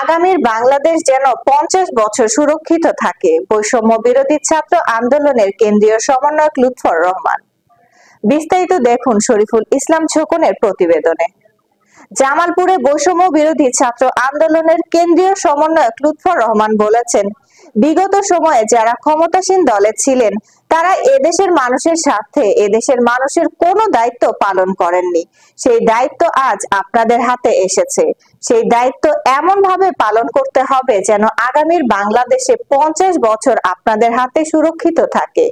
আগামীর বাংলাদেশ যেন 50 বছর সুরক্ষিত থাকে, বৈষম্য বিরোধী ছাত্র আন্দোলনের কেন্দ্রীয় সমন্বয়ক লুৎফর রহমান। বিস্তারিত দেখুন শরীফুল ইসলাম ছোকনের প্রতিবেদনে। জামালপুরে বৈষম্য বিরোধী ছাত্র আন্দোলনের কেন্দ্রীয় সমন্বয়ক লুৎফর রহমান বলেছেন, বিগত সময়ে যারা ক্ষমতাসীন দলে ছিলেন তারা এদেশের মানুষের স্বার্থে এদেশের মানুষের কোনো দায়িত্ব পালন করেননি। সেই দায়িত্ব আজ আপনাদের হাতে এসেছে। সেই দায়িত্ব এমন ভাবে পালন করতে হবে যেন আগামীর বাংলাদেশে 50 বছর আপনাদের হাতে সুরক্ষিত থাকে।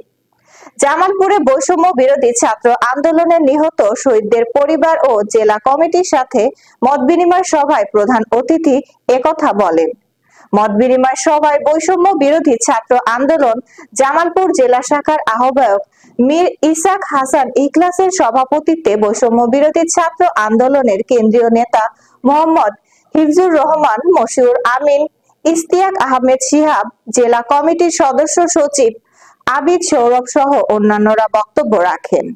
জামালপুরে বৈষম্য বিরোধী ছাত্র আন্দোলনে নিহত শহীদদের পরিবার ও জেলা কমিটির সাথে মতবিনিময় সভায় প্রধান অতিথি একথা বলেন। মতবিনিময় সভায় বৈষম্য বিরোধী ছাত্র আন্দোলন জামালপুর জেলা শাখার আহ্বায়ক মীর ইসাক হাসান ইখলাসের সভাপতিত্বে বৈষম্য বিরোধী ছাত্র আন্দোলনের কেন্দ্রীয় নেতা মোহাম্মদ হিফজুর রহমান, মশিউর আমিন, ইশতিয়াক আহমেদ শিহাব, জেলা কমিটির সদস্য সচিব আবিদ সৌরভ সহ অন্যান্যরা বক্তব্য রাখেন।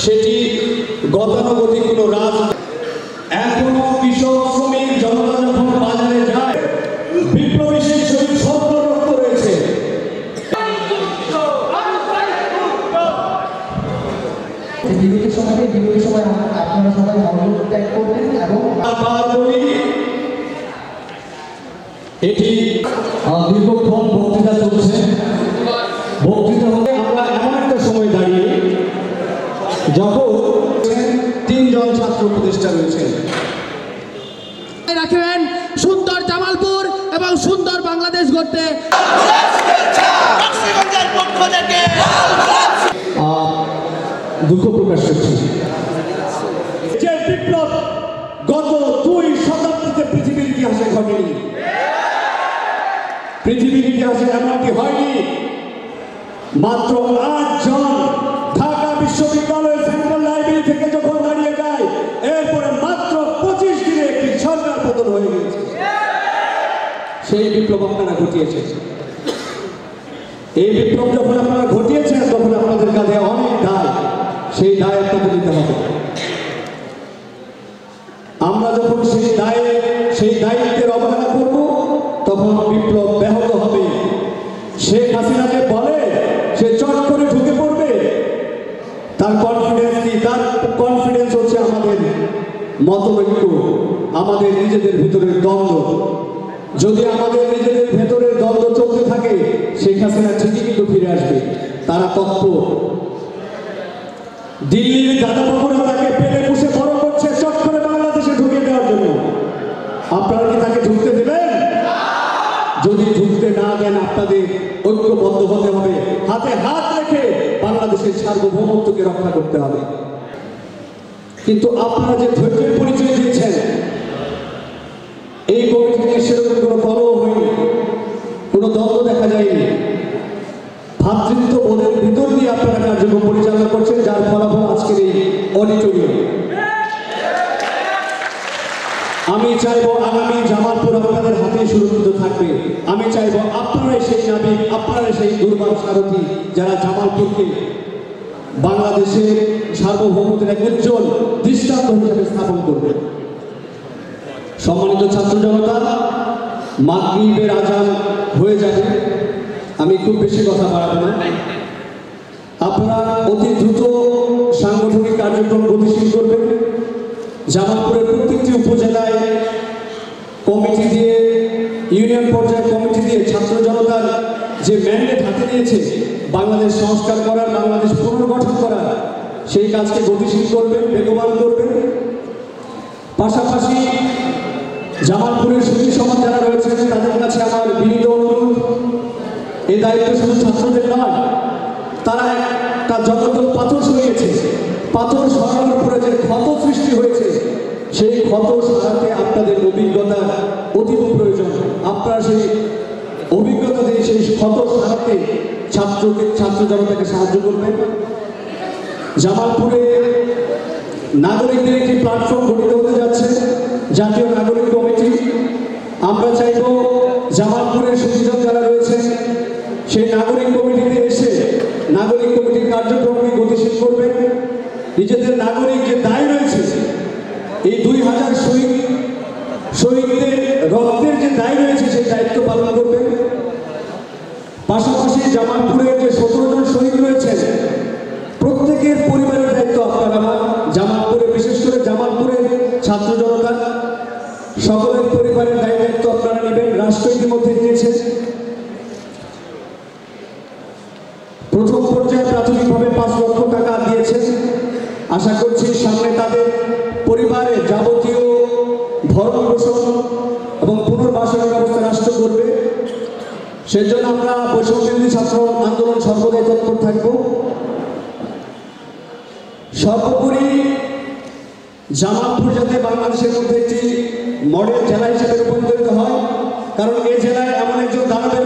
সেটি গতানুগতিক কোন রাজ এখনো কৃষক শ্রমিক জনতা যখন বাজারে যায় বিপ্লবী সেই শহীদ সর্বরক্ত রয়েছে। বিরোধী সময় আপনারা সবাই মনোযোগ ত্যাগ করবেন এবং এটি দীর্ঘক্ষণ বক্তৃতা চলছে। বক্তৃতা হলে আমরা এমন একটা সময় দাঁড়িয়ে যখন 3 জন ছাত্র উপদেষ্টা রয়েছেন, রাখবেন সুন্দর জামালপুর এবং সুন্দর বাংলাদেশ গড়তে দুঃখ প্রকাশ করছি। যে বিপ্লব গত 2 শতাব্দীতে পৃথিবীর ইতিহাসে ঘটেনি, পৃথিবীর ইতিহাসে এমনটি হয়নি। মাত্র 8 জন ঢাকা বিশ্ববিদ্যালয়ের সেন্ট্রাল লাইব্রেরি থেকে যখন দাঁড়িয়ে যায়, এরপরে মাত্র 25 দিনে একটি সরকার পতন হয়ে গেছে। সেই বিপ্লব আপনারা ঘটিয়েছেন। এই বিপ্লব যখন আপনারা ঘটিয়েছেন তখন আপনাদের কাঁধে অনেক দায়, সেই দায় আপনাকে দিতে হবে। আমরা যখন সেই দায়িত্বের অবহেলা করব তখন বিপ্লব ব্যাহত হবে। শেখ হাসিনা যে বলে সে চট করে ঢুকে পড়বে, তার কনফিডেন্স কি? তার কনফিডেন্স হচ্ছে আমাদের মতৈক্য, আমাদের নিজেদের ভিতরের দ্বন্দ্ব। যদি আমাদের নিজেদের ভেতরের দ্বন্দ্ব চলতে থাকে শেখ হাসিনা ঠিকই কিন্তু ফিরে আসবে। তারা তৎপর। দিল্লির দাদাবাবুরা তাকে পেলে পুষে বড় করছে চট করে বাংলাদেশে ঢুকে দেওয়ার জন্য। আপনারা কি তাকে ঢুকতে দেবেন? যদি ঢুকতে না দেন আপনাদের ঐক্যবদ্ধ হতে হবে, হাতে হাত রেখে বাংলাদেশের সার্বভৌমত্বকে রক্ষা করতে হবে। কিন্তু আপনারা যে ধৈর্যের পরিচয় দিয়েছেন, এই কমিটি নিয়ে সেরকম কোনো কলহ হয়নি, কোনো দ্বন্দ্ব দেখা যায়নি। ভ্রাতৃত্ব বোধের ভিতর দিয়ে আপনারা কার্যক্রম পরিচালনা করছেন, যার ফলাফল আজকের এই অডিটোরিয়াম। আমি চাইবো আগামী জামালপুর আপনাদের হাতে সুরক্ষিত থাকবে। আমি চাইবো আপনারাই সেই নাবিক, আপনারাই সেই দুর্বার সারথী যারা জামালপুরকে বাংলাদেশের সার্বভৌমত্বের এক উজ্জ্বল দৃষ্টান্ত হিসেবে স্থাপন করবে। সম্মানিত ছাত্র জনতা, মাগরিবের আজান হয়ে যাবে, আমি খুব বেশি কথা বাড়াবো না। আপনারা অতি দ্রুত সাংগঠনিক কার্যক্রম গতিশীল করবেন। জামালপুরের প্রত্যেকটি উপজেলায় কমিটি দিয়ে, ইউনিয়ন পর্যায়ে কমিটি দিয়ে ছাত্র জনতার যে ম্যান্ডেট হাতে নিয়েছে বাংলাদেশ সংস্কার করার, বাংলাদেশ পুনর্গঠন করার, সেই কাজকে গতিশীল করবেন, বেগবান করবেন। পাশাপাশি জামালপুরের সুধী সমাজ যারা রয়েছেন তাদের কাছে আমার বিনীত অনুরোধ, এই দায়িত্ব শুধু ছাত্রদের নয়, তারা একটা যতটুকু পাথর সরিয়েছে, পাথর সরানোর পরে যে ক্ষত সৃষ্টি হয়েছে সেই ক্ষত সারাতে আপনাদের অভিজ্ঞতা অতীব প্রয়োজন। আপনারা সেই অভিজ্ঞতা দিয়ে সেই ক্ষত সারাতে ছাত্র জনতাকে সাহায্য করবেন। জামালপুরে নাগরিকদের একটি প্ল্যাটফর্ম গঠিত হতে যাচ্ছে, জাতীয় নাগরিক কমিটি। আমরা চাইব জামালপুরের সুবিধা যারা রয়েছেন সেই নাগরিক কমিটিতে এসে নাগরিক কমিটির কার্যক্রমকে গতিশীল করবেন। নিজেদের নাগরিক যে দায় রয়েছে, এই 2000 শহীদদের রক্তের যে দায় রয়েছে সেই দায়িত্ব পালন করবেন। পাশাপাশি জামালপুরের যে 17 জন শহীদ রয়েছেন প্রত্যেকের পরিবারের দায়িত্ব আপনার আমার, জামালপুরে বিশেষ করে জামালপুরের ছাত্র জনতা সকলের পরিবারের দায়িত্ব আপনারা নেবেন। রাষ্ট্র ইতিমধ্যে দিয়েছে। প্রথম পর্যায়ে প্রাথমিকভাবে 5 লক্ষ টাকা দিয়েছে। আশা করছি সামনে তাদের পরিবারের যাবতীয় ভরণ পোষণ এবং পুনর্বাসনের ব্যবস্থা রাষ্ট্র করবে। সেজন্য আমরা বৈষম্যবিরোধী ছাত্র আন্দোলন সর্বদাই তৎপর থাকব। সর্বোপরি জামালপুর যাতে বাংলাদেশের মধ্যে একটি মডেল জেলা হিসেবে রূপান্তরিত হয়, কারণ এই জেলায় এমন একজন দানবের